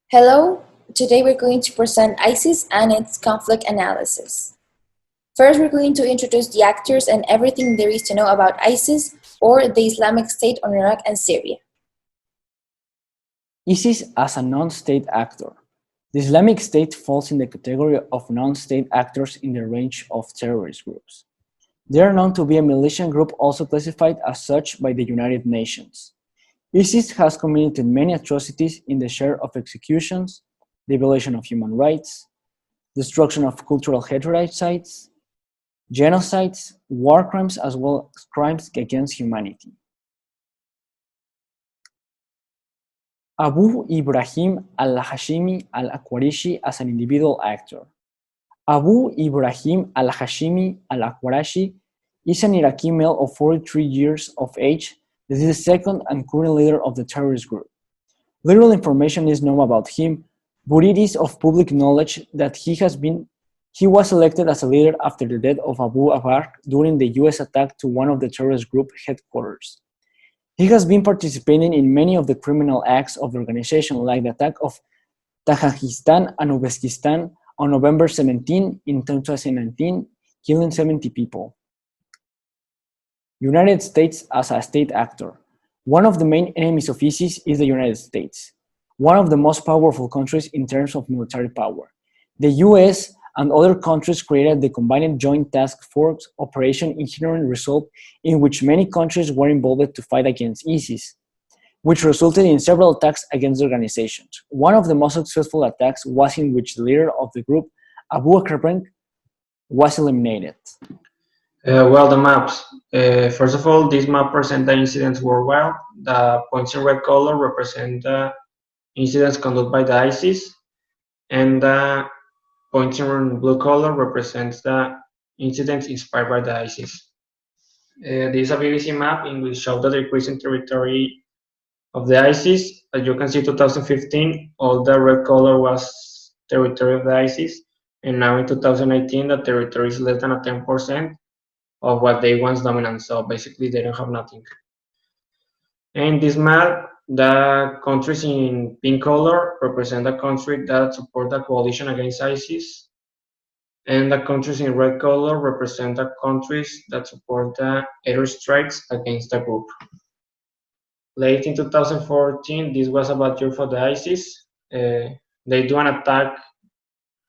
Hello, today we're going to present ISIS and its conflict analysis. First, we're going to introduce the actors and everything there is to know about ISIS, or the Islamic State on Iraq and Syria. ISIS as a non-state actor. The Islamic State falls in the category of non-state actors in the range of terrorist groups. They are known to be a militant group also classified as such by the United Nations. ISIS has committed many atrocities in the share of executions, the violation of human rights, destruction of cultural heritage sites, genocides, war crimes, as well as crimes against humanity. Abu Ibrahim al-Hashimi al-Aqwarishi as an individual actor. Abu Ibrahim al-Hashimi al-Aqwarishi is an Iraqi male of 43 years of age that is the second and current leader of the terrorist group. Little information is known about him, but it is of public knowledge that he was elected as a leader after the death of Abu Abar during the US attack to one of the terrorist group headquarters. He has been participating in many of the criminal acts of the organization, like the attack of Tajikistan and Uzbekistan on November 17 in 2019, killing 70 people. United States as a state actor. One of the main enemies of ISIS is the United States, one of the most powerful countries in terms of military power. The US and other countries created the Combined Joint Task Force Operation Inherent Resolve, in which many countries were involved to fight against ISIS, which resulted in several attacks against the organization. One of the most successful attacks was in which the leader of the group, Abu Akbar, was eliminated. The maps. First of all, this map presents the incidents worldwide. The points in red color represent the incidents conducted by the ISIS, and the points in blue color represents the incidents inspired by the ISIS. This is a BBC map in which shows the decreasing territory of the ISIS. As you can see, 2015, all the red color was territory of the ISIS, and now in 2018, the territory is less than 10% of what they once dominant. So basically, they don't have nothing. And this map, the countries in pink color represent the country that support the coalition against ISIS, and the countries in red color represent the countries that support the airstrikes against the group. Late in 2014, this was a bad year for the ISIS. They do an attack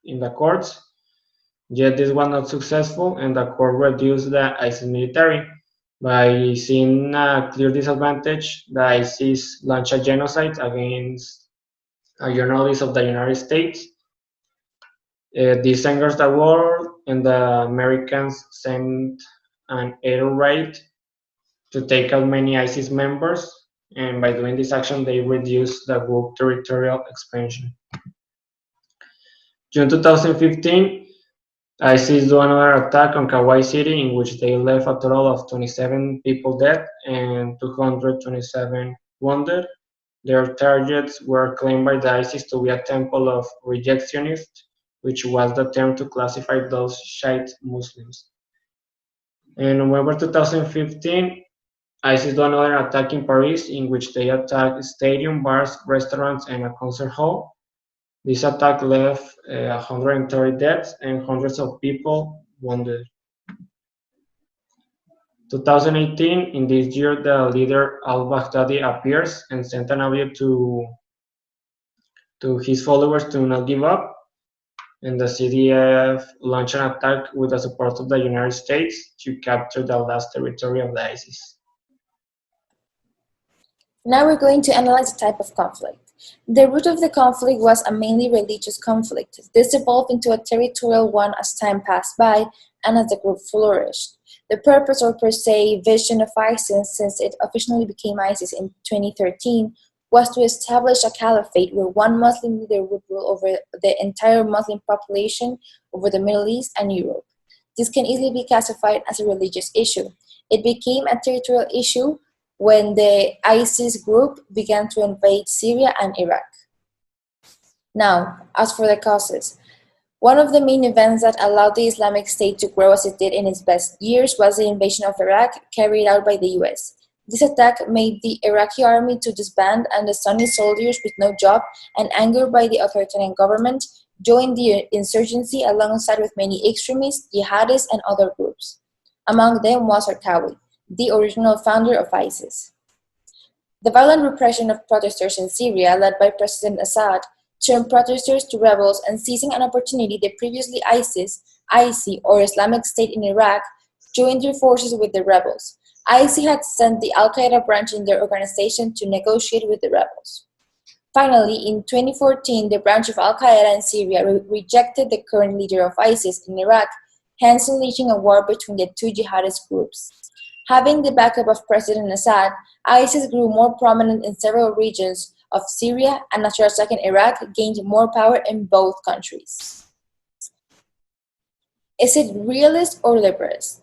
in the courts, yet this was not successful, and the court reduced the ISIS military. By seeing a clear disadvantage, the ISIS launched a genocide against a journalist of the United States. This angers the world, and the Americans sent an air raid to take out many ISIS members, and by doing this action, they reduced the group territorial expansion. June 2015, ISIS do another attack on Kawai City, in which they left a total of 27 people dead and 227 wounded. Their targets were claimed by the ISIS to be a temple of rejectionists, which was the term to classify those Shiite Muslims. In November 2015, ISIS do another attack in Paris, in which they attacked stadium, bars, restaurants, and a concert hall. This attack left 130 deaths and hundreds of people wounded. 2018, in this year, the leader al-Baghdadi appears and sent an audio to his followers to not give up, and the CDF launched an attack with the support of the United States to capture the last territory of the ISIS. Now we're going to analyze the type of conflict. The root of the conflict was a mainly religious conflict. This evolved into a territorial one as time passed by and as the group flourished. The purpose, or per se vision, of ISIS, since it officially became ISIS in 2013, was to establish a caliphate where one Muslim leader would rule over the entire Muslim population over the Middle East and Europe. This can easily be classified as a religious issue. It became a territorial issue when the ISIS group began to invade Syria and Iraq. Now, as for the causes, one of the main events that allowed the Islamic State to grow as it did in its best years was the invasion of Iraq carried out by the US. This attack made the Iraqi army to disband, and the Sunni soldiers with no job and angered by the authoritarian government joined the insurgency alongside with many extremists, jihadists, and other groups. Among them was Arkawi, the original founder of ISIS. The violent repression of protesters in Syria, led by President Assad, turned protesters to rebels, and seizing an opportunity, the previously ISIS, or Islamic State in Iraq, joined their forces with the rebels. ISIS had sent the Al-Qaeda branch in their organization to negotiate with the rebels. Finally, in 2014, the branch of Al-Qaeda in Syria rejected the current leader of ISIS in Iraq, hence unleashing a war between the two jihadist groups. Having the backup of President Assad, ISIS grew more prominent in several regions of Syria, and after attacking Iraq, gained more power in both countries. Is it realist or liberalist?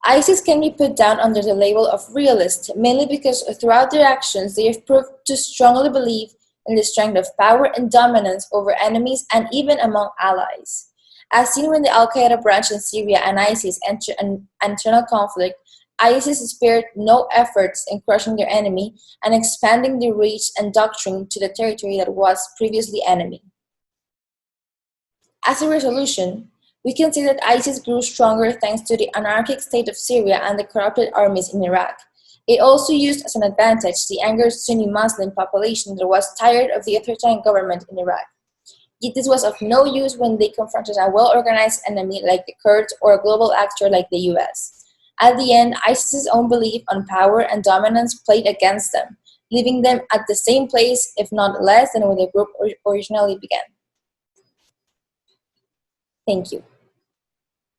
ISIS can be put down under the label of realist, mainly because throughout their actions they have proved to strongly believe in the strength of power and dominance over enemies and even among allies. As seen when the Al-Qaeda branch in Syria and ISIS enter an internal conflict, ISIS spared no efforts in crushing their enemy and expanding their reach and doctrine to the territory that was previously enemy. As a resolution, we can say that ISIS grew stronger thanks to the anarchic state of Syria and the corrupted armies in Iraq. It also used as an advantage the angered Sunni Muslim population that was tired of the authoritarian government in Iraq. Yet this was of no use when they confronted a well-organized enemy like the Kurds or a global actor like the US. At the end, ISIS's own belief on power and dominance played against them, leaving them at the same place, if not less, than when the group originally began. Thank you.